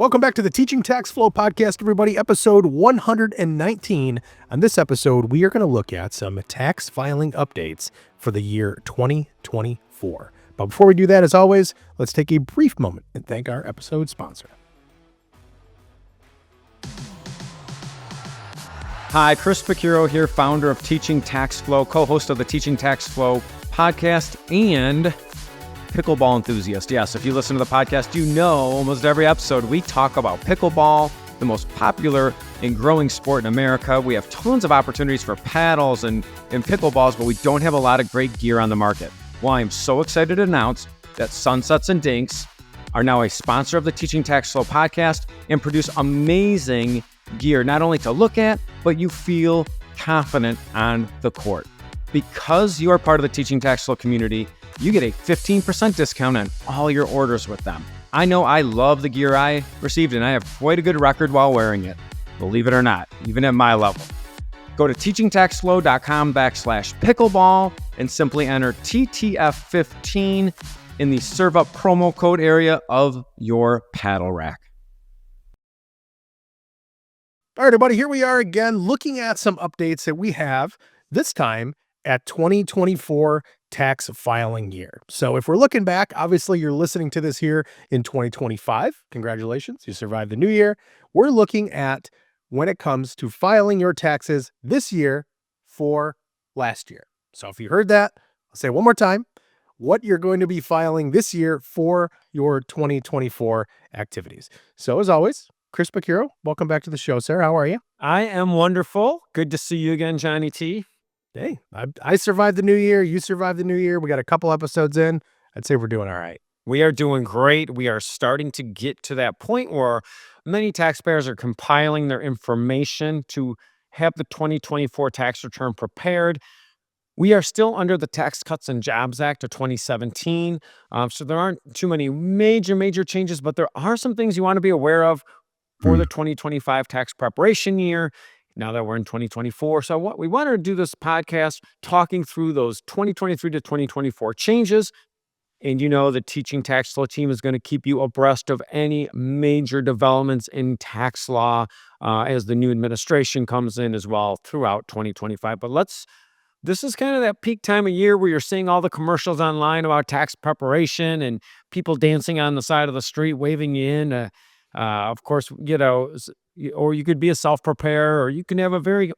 Welcome back to the Teaching Tax Flow podcast, everybody, episode 119. On this episode, we are going to look at some tax filing updates for the year 2024. But before we do that, as always, let's take a brief moment and thank our episode sponsor. Hi, Chris Picciurro here, founder of Teaching Tax Flow, co-host of the Teaching Tax Flow podcast, and pickleball enthusiast. Yes, if you listen to the podcast, you know almost every episode we talk about pickleball, the most popular and growing sport in America. We have tons of opportunities for paddles and pickleballs, but we don't have a lot of great gear on the market. Well, I'm so excited to announce that Sunsets and Dinks are now a sponsor of the Teaching Tax Flow podcast and produce amazing gear, not only to look at, but you feel confident on the court. Because you are part of the Teaching Tax Flow community, you get a 15% discount on all your orders with them. I know I love the gear I received, and I have quite a good record while wearing it. Believe it or not, even at my level. Go to teachingtaxflow.com/pickleball and simply enter TTF15 in the serve up promo code area of your paddle rack. All right, everybody, here we are again looking at some updates that we have this time at 2024 tax filing year. So if we're looking back, obviously you're listening to this here in 2025. Congratulations, you survived the new year. We're looking at when it comes to filing your taxes this year for last year. So if you heard that, I'll say it one more time, what you're going to be filing this year for your 2024 activities. So as always, Chris Picciurro, welcome back to the show, sir. How are you? I am wonderful. Good to see you again, Johnny T. Hey, I survived the new year. You survived the new year. We got a couple episodes in. I'd say we're doing all right. We are doing great. We are starting to get to that point where many taxpayers are compiling their information to have the 2024 tax return prepared. We are still under the Tax Cuts and Jobs Act of 2017. So there aren't too many major changes, but there are some things you want to be aware of for the 2025 tax preparation year, now that we're in 2024. So what we wanted to do this podcast talking through those 2023 to 2024 changes. And you know, the Teaching Tax Flow team is going to keep you abreast of any major developments in tax law as the new administration comes in as well throughout 2025. But this is kind of that peak time of year where you're seeing all the commercials online about tax preparation and people dancing on the side of the street, waving you in. Of course, you know, or you could be a self-preparer, or you can have a very,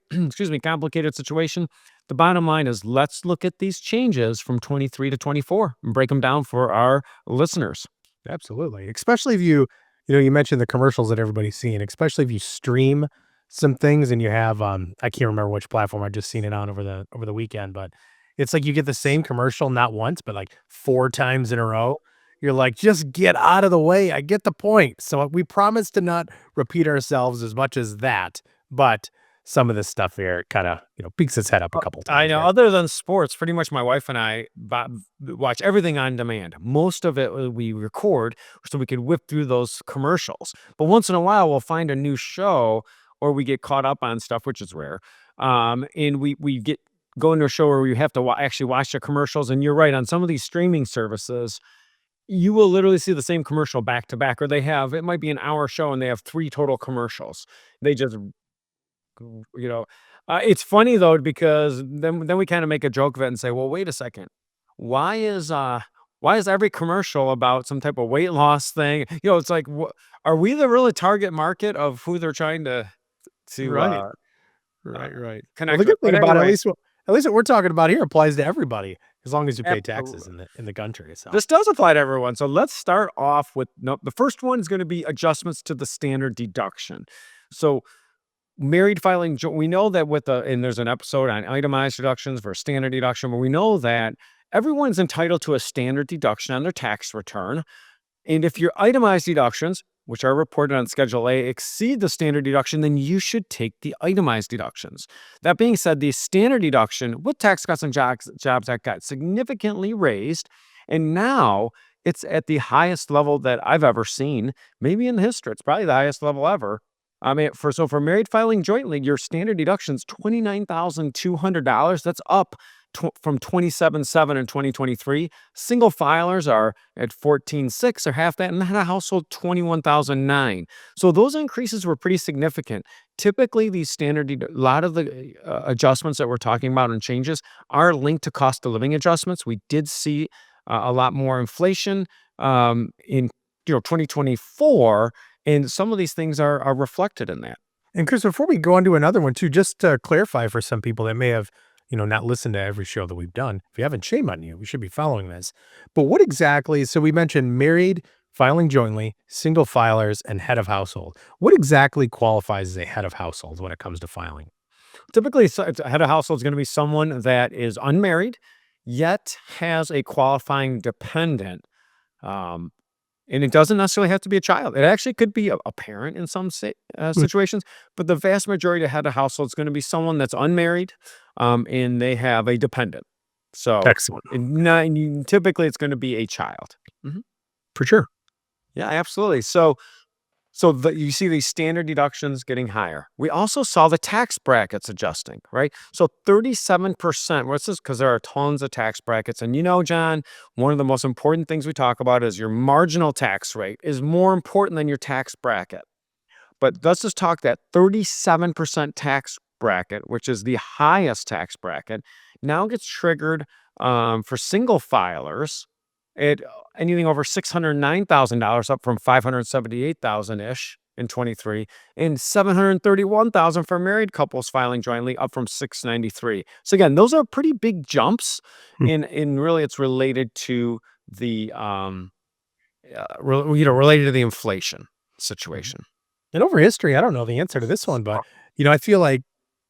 complicated situation. The bottom line is, let's look at these changes from 23 to 24 and break them down for our listeners. Absolutely. Especially if you mentioned the commercials that everybody's seeing, especially if you stream some things and you have, I can't remember which platform I just seen it on over the weekend, but it's like you get the same commercial, not once, but like 4 times in a row. You're like, just get out of the way. I get the point. So we promise to not repeat ourselves as much as that, but some of this stuff here kind of, peeks its head up a couple times. I know. Right? Other than sports, pretty much my wife and I watch everything on demand. Most of it we record so we can whip through those commercials. But once in a while, we'll find a new show or we get caught up on stuff, which is rare. And we go into a show where we have to actually watch the commercials. And you're right, on some of these streaming services, you will literally see the same commercial back to back, or it might be an hour show and they have 3 total commercials. They just, it's funny though, because then we kind of make a joke of it and say, well, wait a second. Why is every commercial about some type of weight loss thing? It's like, are we the really target market of who they're trying to right. Connect? Well, the good thing about it, at least what we're talking about here applies to everybody, as long as you pay taxes in the country. So this does apply to everyone. So let's start off with the first one is going to be adjustments to the standard deduction. So married filing, we know that and there's an episode on itemized deductions versus standard deduction, where we know that everyone's entitled to a standard deduction on their tax return. And if your itemized deductions, which are reported on Schedule A, exceed the standard deduction, then you should take the itemized deductions. That being said, the standard deduction with Tax Cuts and Jobs Act got significantly raised, and now it's at the highest level that I've ever seen, maybe in history. It's probably the highest level ever. I mean, for married filing jointly, your standard deduction is $29,200. That's up from 27.7 in 2023. Single filers are at 14.6 or half that, and head of household 21,009. So those increases were pretty significant. Typically, these a lot of the adjustments that we're talking about and changes are linked to cost of living adjustments. We did see a lot more inflation in 2024, and some of these things are reflected in that. And Chris, before we go on to another one too, just to clarify for some people that may have, not listened to every show that we've done. If you haven't, shame on you. We should be following this. But what exactly, so we mentioned married, filing jointly, single filers, and head of household. What exactly qualifies as a head of household when it comes to filing? Typically, a head of household is going to be someone that is unmarried, yet has a qualifying dependent. Um, and it doesn't necessarily have to be a child. It actually could be a parent in some Mm. situations, but the vast majority of head of household is going to be someone that's unmarried, and they have a dependent. So, Excellent. typically, it's going to be a child. Mhm. For sure. Yeah, absolutely. So you see these standard deductions getting higher. We also saw the tax brackets adjusting, right? So 37%, what's this? Because there are tons of tax brackets. And John, one of the most important things we talk about is your marginal tax rate is more important than your tax bracket. But let's just talk that 37% tax bracket, which is the highest tax bracket, now gets triggered for single filers at anything over $609,000, up from 578,000 ish in 23, and 731,000 for married couples filing jointly, up from 693. So again, those are pretty big jumps. Hmm. In really, it's related to the related to the inflation situation. And over history, I don't know the answer to this one, but I feel like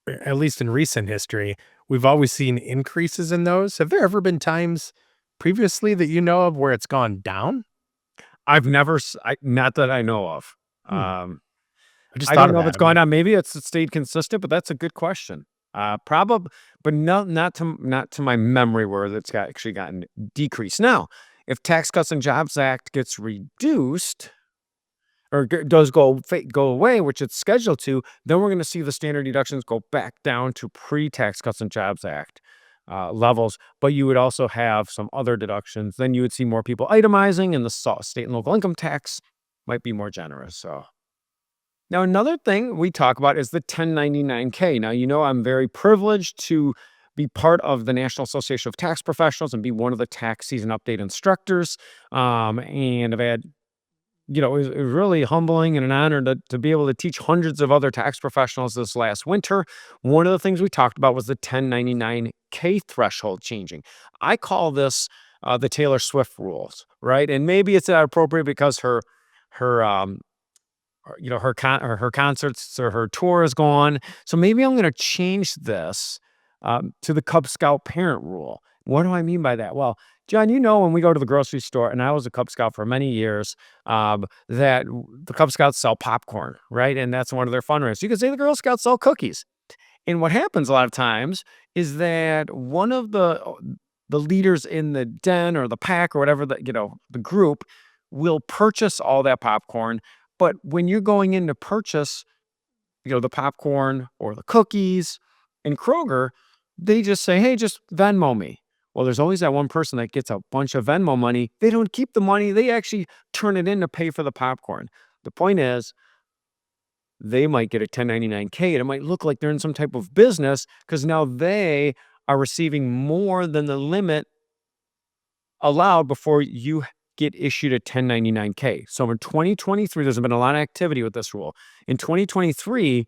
at least in recent history, we've always seen increases in those. Have there ever been times previously that you know of where it's gone down? I've never, not that I know of. Hmm. I just I thought don't of know if that. it's I going mean, on. Maybe it's stayed consistent, but that's a good question. Probably, but no, not to my memory where that's actually gotten decreased. Now, if Tax Cuts and Jobs Act gets reduced or does go away, which it's scheduled to, then we're going to see the standard deductions go back down to pre-Tax Cuts and Jobs Act levels. But you would also have some other deductions. Then you would see more people itemizing, and the state and local income tax might be more generous. So. Now, another thing we talk about is the 1099K. Now, I'm very privileged to be part of the National Association of Tax Professionals and be one of the tax season update instructors. And I've had, it was really humbling and an honor to be able to teach hundreds of other tax professionals this last winter. One of the things we talked about was the 1099K threshold changing. I call this the Taylor Swift rules, right? And maybe it's not appropriate because her her concerts or her tour is gone. So maybe I'm going to change this to the Cub Scout parent rule. What do I mean by that? Well, John, when we go to the grocery store, and I was a Cub Scout for many years, the Cub Scouts sell popcorn, right? And that's one of their fundraisers. You could say the Girl Scouts sell cookies. And what happens a lot of times is that one of the leaders in the den or the pack or whatever the group will purchase all that popcorn. But when you're going in to purchase, the popcorn or the cookies in Kroger, they just say, "Hey, just Venmo me." Well, there's always that one person that gets a bunch of Venmo money. They don't keep the money. They actually turn it in to pay for the popcorn. The point is, they might get a 1099K, and it might look like they're in some type of business because now they are receiving more than the limit allowed before you get issued a 1099K. So in 2023, there's been a lot of activity with this rule. In 2023,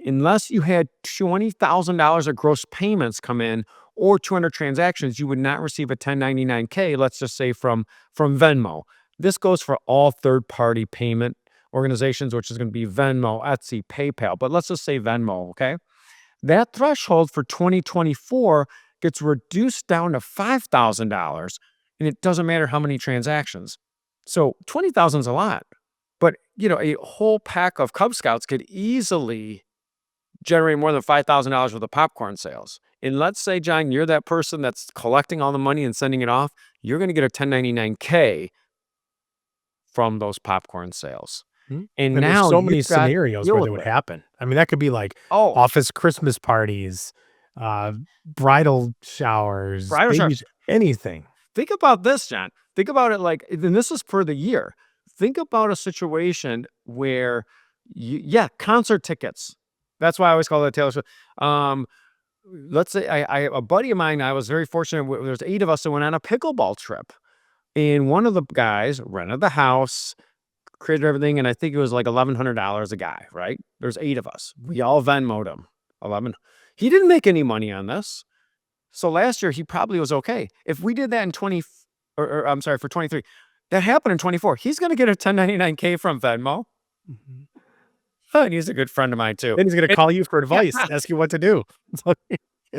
unless you had $20,000 of gross payments come in or 200 transactions, you would not receive a 1099K, let's just say from Venmo. This goes for all third-party payment organizations, which is going to be Venmo, Etsy, PayPal. But let's just say Venmo, okay? That threshold for 2024 gets reduced down to $5,000, and it doesn't matter how many transactions. So 20,000 is a lot, but a whole pack of Cub Scouts could easily generate more than $5,000 worth of popcorn sales. And let's say, John, you're that person that's collecting all the money and sending it off. You're going to get a 1099K from those popcorn sales. hmm. And And there's now so you've many got to scenarios deal where with that would it. happen. I mean, that could be like Oh, office Christmas parties, uh, bridal showers, Bridal shower. anything. Think about this, John. Think about it like, and this is for the year. Think about a situation where, yeah, concert tickets. That's why I always call it Taylor Swift. Um, let's say a buddy of mine, I was very fortunate. There's 8 of us that went on a pickleball trip, and one of the guys rented the house, created everything, and I think it was like $1,100 a guy. Right? There's 8 of us. We all Venmoed him 11. He didn't make any money on this. So last year, he probably was okay. If we did that in 20, or I'm sorry, for 23, that happened in 24. He's going to get a 1099K from Venmo. Mhm. Oh, and he's a good friend of mine too. Then he's gonna And call you for yeah, advice, ask you what to do. It's like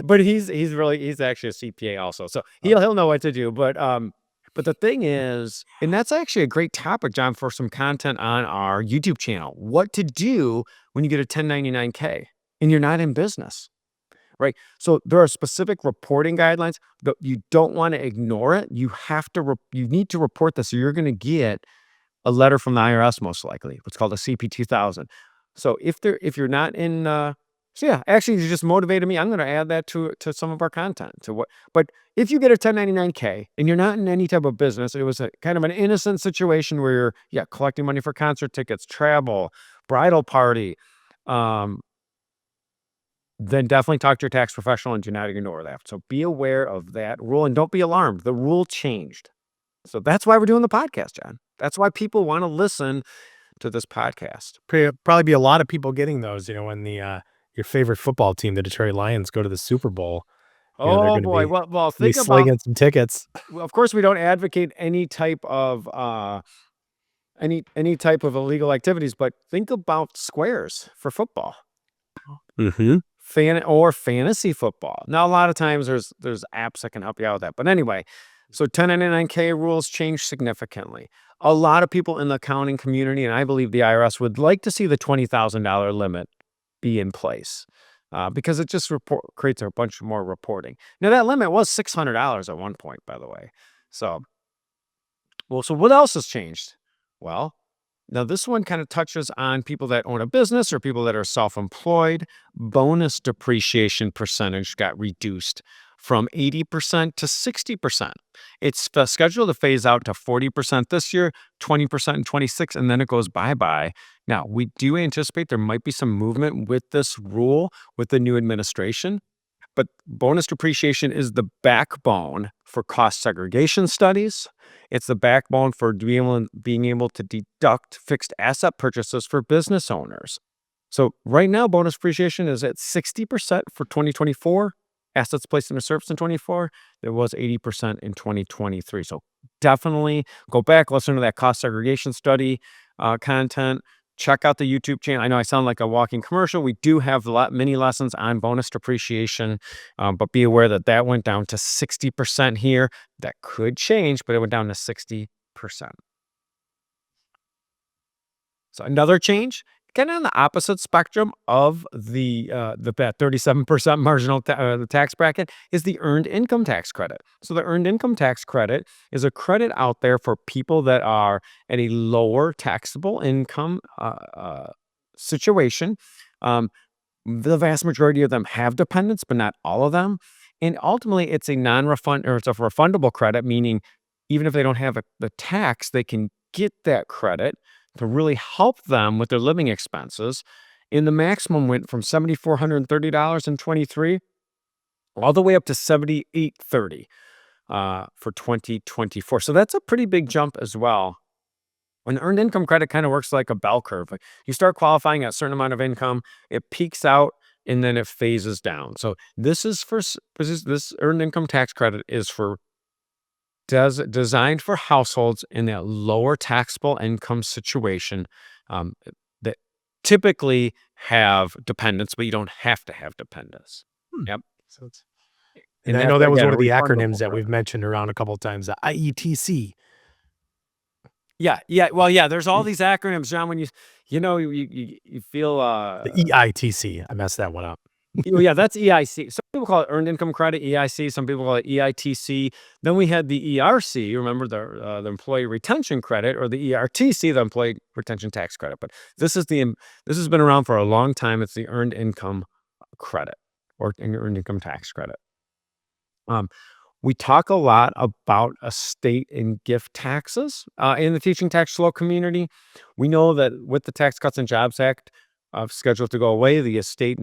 but he's actually a CPA also, so oh, he'll know what to do. But the thing is, and that's actually a great topic, John, for some content on our YouTube channel. What to do when you get a 1099K and you're not in business. Right? So there are specific reporting guidelines, but you don't want to ignore it. You have to, you need to report this. So you're going to get a letter from the IRS, most likely, what's called a CP 2000. So if you're not in, so yeah, actually, you just motivated me. I'm going to add that to some of our content. But if you get a 1099K and you're not in any type of business, it was a kind of an innocent situation where you're, yeah, collecting money for concert tickets, travel, bridal party, um, then definitely talk to your tax professional and do not ignore that. So be aware of that rule and don't be alarmed. The rule changed. So that's why we're doing the podcast, John. That's why people want to listen to this podcast. probably be a lot of people getting those, when your favorite football team, the Detroit Lions, go to the Super Bowl, they're Oh gonna boy. be Well, be think about, slinging some tickets. well, of course we don't advocate any type of any type of illegal activities, but think about squares for football. Mhm. Fantasy football. Now, a lot of times there's apps that can help you out with that. But anyway, so 1099K rules change significantly. A lot of people in the accounting community, and I believe the IRS, would like to see the $20,000 limit be in place because it just creates a bunch more reporting. Now, that limit was $600 at one point, by the way. So, well, so what else has changed? Well, now, this one kind of touches on people that own a business or people that are self-employed. Bonus depreciation percentage got reduced from 80% to 60%. It's scheduled to phase out to 40% this year, 20% in 26, and then it goes bye-bye. Now, we do anticipate there might be some movement with this rule with the new administration. But bonus depreciation is the backbone for cost segregation studies. It's the backbone for being able to deduct fixed asset purchases for business owners. So right now, bonus depreciation is at 60% for 2024. Assets placed into service in 24. There was 80% in 2023. So definitely go back, listen to that cost segregation study content. Check out the YouTube channel. I know I sound like a walking commercial. We do have many lessons on bonus depreciation, but be aware that that went down to 60% here. That could change, but it went down to 60%. So another change, kind of on the opposite spectrum of the 37% marginal the tax bracket, is the earned income tax credit. So the earned income tax credit is a credit out there for people that are at a lower taxable income situation. Um, the vast majority of them have dependents, but not all of them. And ultimately, it's a non-refund or it's a refundable credit, meaning even if they don't have the tax, they can get that credit to really help them with their living expenses. And the maximum went from $7,430 in 23 all the way up to $7,830 for 2024. So that's a pretty big jump as well. An earned income credit kind of works like a bell curve. Like you start qualifying at a certain amount of income, it peaks out and then it phases down. So this is this earned income tax credit is for designed for households in that lower taxable income situation that typically have dependents, but you don't have to have dependents. Hmm. Yep. So it's and And I that's know that was again one a of the acronyms refundable that credit. we've mentioned around a couple of times, the IETC. Yeah, yeah. Well, yeah. There's all these acronyms, John. When you feel The EITC. I messed that one up. well, yeah, that's EIC. Some people call it earned income credit, EIC. Some people call it EITC. Then we had the ERC, remember the employee retention credit, or the ERTC, the employee retention tax credit. But this has been around for a long time. It's the earned income credit or earned income tax credit. Um, we talk a lot about estate and gift taxes in the teaching tax law community. We know that with the Tax Cuts and Jobs Act scheduled to go away, the estate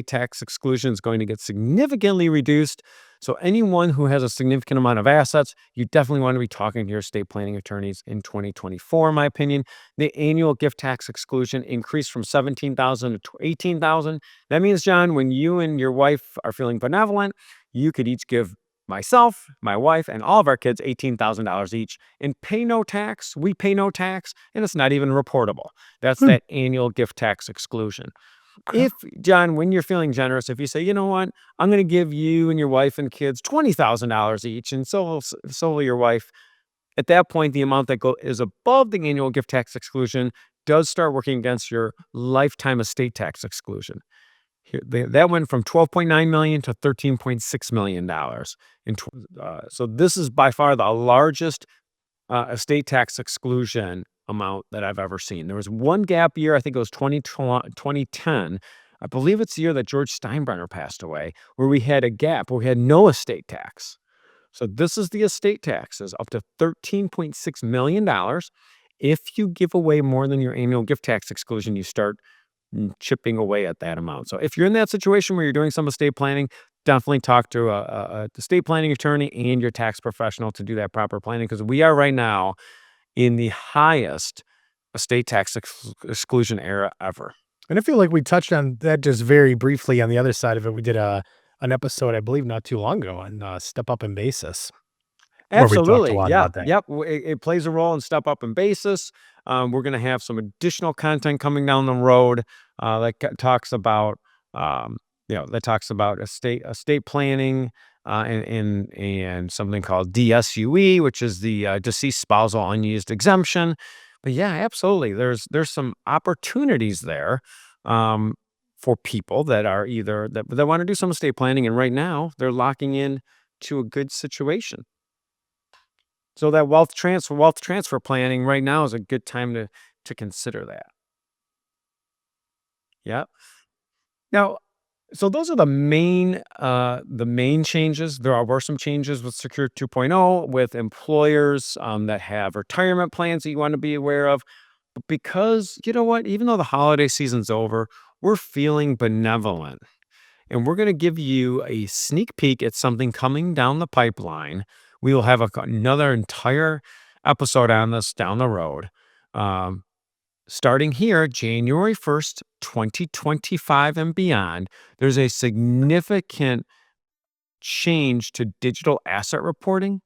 tax exclusion is going to get significantly reduced. So anyone who has a significant amount of assets, you definitely want to be talking to your estate planning attorneys in 2024, in my opinion. The annual gift tax exclusion increased from 17,000 to 18,000. That means, John, when you and your wife are feeling benevolent, you could each give myself, my wife, and all of our kids $18,000 each and pay no tax. We pay no tax, and it's not even reportable. That's Hmm. that annual gift tax exclusion. Okay. If, John, when you're feeling generous, if you say, you know what, I'm going to give you and your wife and kids $20,000 each, and so will your wife, at that point, the amount that is above the annual gift tax exclusion does start working against your lifetime estate tax exclusion. That went from 12.9 million to 13.6 million dollars. So this is by far the largest estate tax exclusion amount that I've ever seen. There was one gap year, I think it was 2010. I believe it's the year that George Steinbrenner passed away, where we had a gap where we had no estate tax. So this is the estate taxes up to $13.6 million. If you give away more than your annual gift tax exclusion, you start chipping away at that amount. So if you're in that situation where you're doing some estate planning, definitely talk to a estate planning attorney and your tax professional to do that proper planning, because we are right now in the highest estate tax exclusion era ever. And I feel like we touched on that just very briefly on the other side of it. We did an episode, I believe, not too long ago on Step Up in Basis, where we talked a Absolutely. lot Yeah. about that. Yep. It plays a role in Step Up in Basis. We're going to have some additional content coming down the road talks about, that talks about estate planning and something called DSUE, which is the deceased spousal unused exemption. But yeah, absolutely. There's some opportunities there for people that are either that want to do some estate planning, and right now they're locking in to a good situation. So that wealth transfer planning right now is a good time to consider that. Yeah. Now, so those are the main changes. Were some changes with Secure 2.0 with employers that have retirement plans that you want to be aware of. But because you know what, even though the holiday season's over, we're feeling benevolent. And we're going to give you a sneak peek at something coming down the pipeline. We will have another entire episode on this down the road. Um, Starting here, January 1st, 2025 and beyond, there's a significant change to digital asset reporting.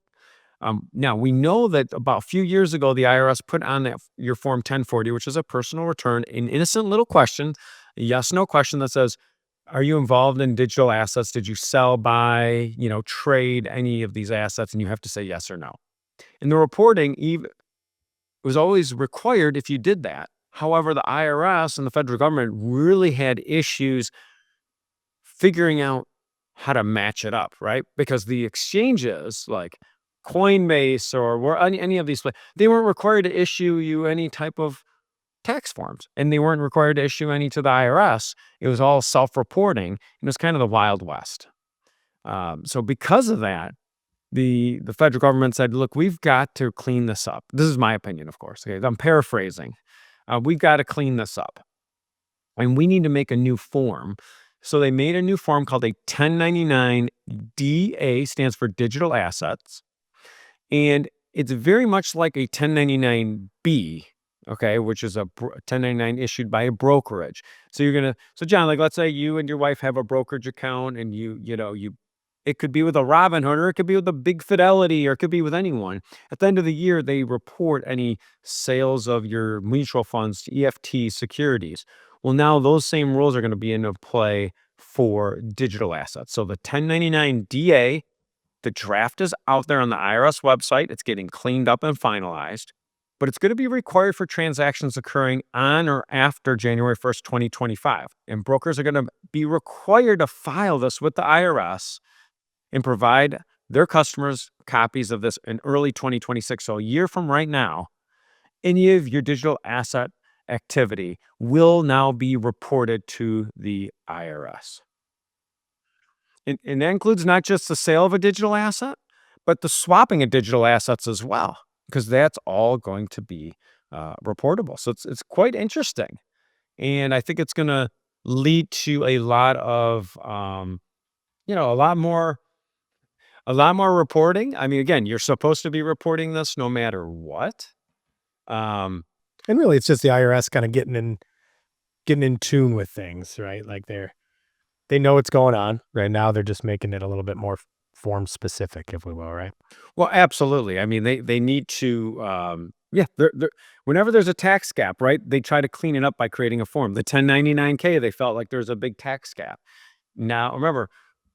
Now, we know that about a few years ago, the IRS put on your Form 1040, which is a personal return, an innocent little question, a yes/no question that says, are you involved in digital assets? Did you sell, buy, trade any of these assets? And you have to say yes or no. And the reporting was always required if you did that. However, the IRS and the federal government really had issues figuring out how to match it up, right? Because the exchanges like Coinbase or any of these, they weren't required to issue you any type of tax forms, and they weren't required to issue any to the IRS. It was all self-reporting, and it was kind of the Wild West. So because of that, the federal government said, "Look, we've got to clean this up." This is my opinion, of course. Okay, I'm paraphrasing. We've got to clean this up, and we need to make a new form. So they made a new form called a 1099 DA, stands for digital assets. And it's very much like a 1099-B, okay, which is a 1099 issued by a brokerage. So John, like let's say you and your wife have a brokerage account, and it could be with a Robinhood, or it could be with a Big Fidelity, or it could be with anyone. At the end of the year, they report any sales of your mutual funds to EFT securities. Well, now those same rules are going to be into play for digital assets. So the 1099 DA, the draft is out there on the IRS website. It's getting cleaned up and finalized, but it's going to be required for transactions occurring on or after January 1st, 2025. And brokers are going to be required to file this with the IRS and provide their customers copies of this in early 2026. So a year from right now, any of your digital asset activity will now be reported to the IRS. And that includes not just the sale of a digital asset, but the swapping of digital assets as well, because that's all going to be reportable. So it's quite interesting, and I think it's going to lead to a lot of a lot more reporting. I mean, again, you're supposed to be reporting this no matter what. Um, And really, it's just the IRS kind of getting in tune with things, right? Like they know what's going on right now. They're just making it a little bit more form specific, if we will, right? well, absolutely. I mean, they need to, yeah. Whenever there's a tax gap, right? They try to clean it up by creating a form. The 1099-K, they felt like there's a big tax gap. Now, remember,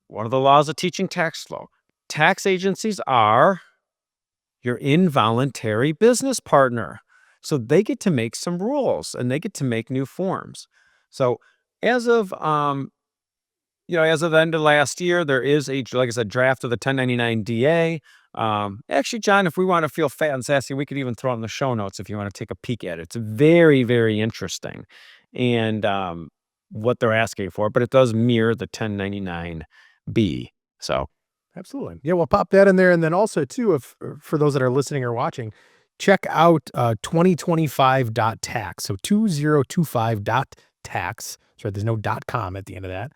one of the laws of teaching tax flow: tax agencies are your involuntary business partner. So they get to make some rules and they get to make new forms. So as of as of the end of last year, there is like I said, draft of the 1099 DA. Actually, John, if we want to feel fat and sassy, we could even throw it in the show notes if you want to take a peek at it. It's very, very interesting, and what they're asking for, but it does mirror the 1099-B. So Absolutely. Yeah, we'll pop that in there. And then also, too, if for those that are listening or watching, check out 2025.tax. So 2025.tax. Sorry, there's no .com at the end of that.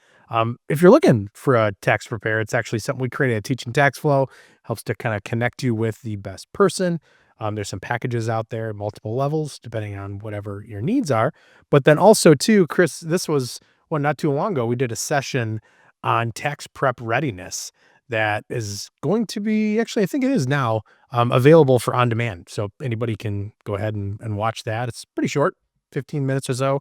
If you're looking for a tax preparer, it's actually something we created at Teaching Tax Flow. Helps to kind of connect you with the best person. There's some packages out there, multiple levels, depending on whatever your needs are. But then also, too, Chris, this was, well, not too long ago, we did a session on tax prep readiness that is going to be, actually, I think it is now, available for on demand. So anybody can go ahead and watch that. It's pretty short, 15 minutes or so.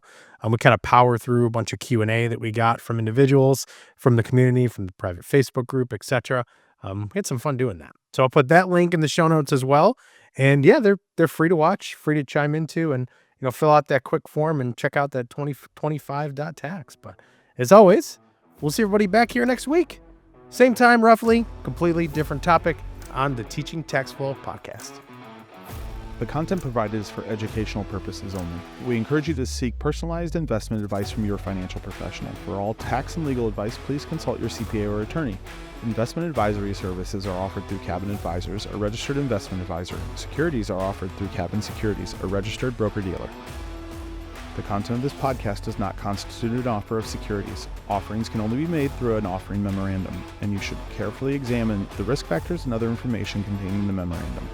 We kind of power through a bunch of Q&A that we got from individuals, from the community, from the private Facebook group, etc. We had some fun doing that. So I'll put that link in the show notes as well. And yeah, they're free to watch, free to chime into, and fill out that quick form and check out that 2025.tax. But as always, we'll see everybody back here next week. Same time, roughly, completely different topic on the Teaching Tax Flow podcast. The content provided is for educational purposes only. We encourage you to seek personalized investment advice from your financial professional. For all tax and legal advice, please consult your CPA or attorney. Investment advisory services are offered through Cabin Advisors, a registered investment advisor. Securities are offered through Cabin Securities, a registered broker-dealer. The content of this podcast does not constitute an offer of securities. Offerings can only be made through an offering memorandum, and you should carefully examine the risk factors and other information contained in the memorandum.